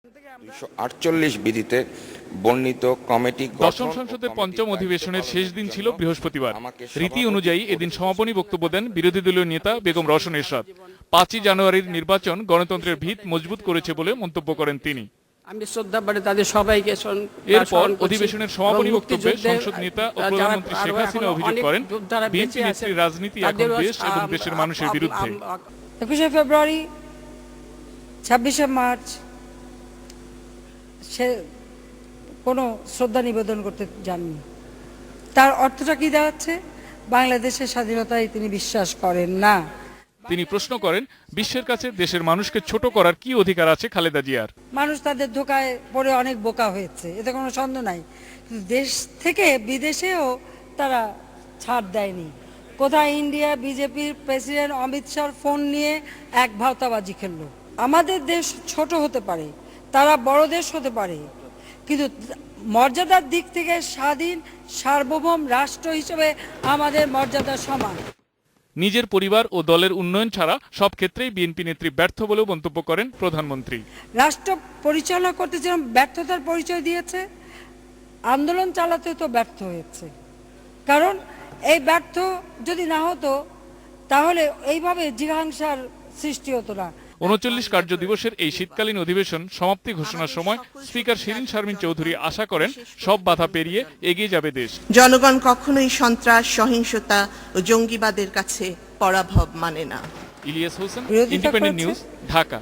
248 বিধিতে বর্ণিত কমিটি দশম সংসদের পঞ্চম অধিবেশনের শেষ দিন ছিল বৃহস্পতিবার। রীতি অনুযায়ী এদিন সমাপনী বক্তব্য দেন বিরোধী দলীয় নেতা বেগম রওশন এরশাদ। 5ই জানুয়ারির নির্বাচন গণতন্ত্রের ভিত মজবুত করেছে বলে মন্তব্য করেন তিনি। আমি শ্রদ্ধা করে তাদের সবাইকে এরপর অধিবেশনের সমাপনী বক্তব্যে সংসদ নেতা ও প্রধানমন্ত্রী শেখ হাসিনা অভিযোগ করেন বিএনপি নেত্রীর রাজনীতি এখন দেশ এবং দেশের মানুষের বিরুদ্ধে। 21শে ফেব্রুয়ারি 26শে মার্চ সে কোনো শ্রদ্ধা নিবেদন করতে যাননি। তার অর্থটা কি দাঁড়াচ্ছে? বাংলাদেশের স্বাধীনতায় তিনি বিশ্বাস করেন না। তিনি প্রশ্ন করেন, বিশ্বের কাছে দেশের মানুষকে ছোট করার কি অধিকার আছে খালেদা জিয়ার? মানুষ তাদের ধোকায় পড়ে অনেক বোকা হয়েছে, এতে কোনো সন্দেহ নাই। কিন্তু দেশ থেকে বিদেশেও তারা ছাড় দেয়নি। কোথায় ইন্ডিয়া বিজেপির প্রেসিডেন্ট অমিত শাহর ফোন নিয়ে এক ভাওতাবাজি খেললো। আমাদের দেশ ছোট হতে পারে, তারা বড় দেশ হতে পারে, কিন্তু মর্যাদার দিক থেকে স্বাধীন সার্বভৌম রাষ্ট্র হিসেবে আমাদের মর্যাদা সমান। নিজের পরিবার ও দলের উন্নয়ন ছাড়া সব ক্ষেত্রেই বিএনপি নেত্রী ব্যর্থ বলেও মন্তব্য করেন প্রধানমন্ত্রী। রাষ্ট্র পরিচালনা করতে যেরকম ব্যর্থতার পরিচয় দিয়েছে, আন্দোলন চালাতে তো ব্যর্থ হয়েছে। কারণ এই ব্যর্থ যদি না হতো তাহলে এইভাবে জিঘাংসার সৃষ্টি হতো না। 39 কার্য দিবসের এই শীতকালীন অধিবেশন সমাপ্তি ঘোষণার সময় স্পিকার শিরীন শারমিন চৌধুরী আশা করেন সব বাধা পেরিয়ে এগিয়ে যাবে দেশ। জনগণ কখনোই সন্ত্রাস, সহিংসতা ও জঙ্গিবাদের কাছে পরাভব মানে না। Ilias Hossain, Independent News, Dhaka.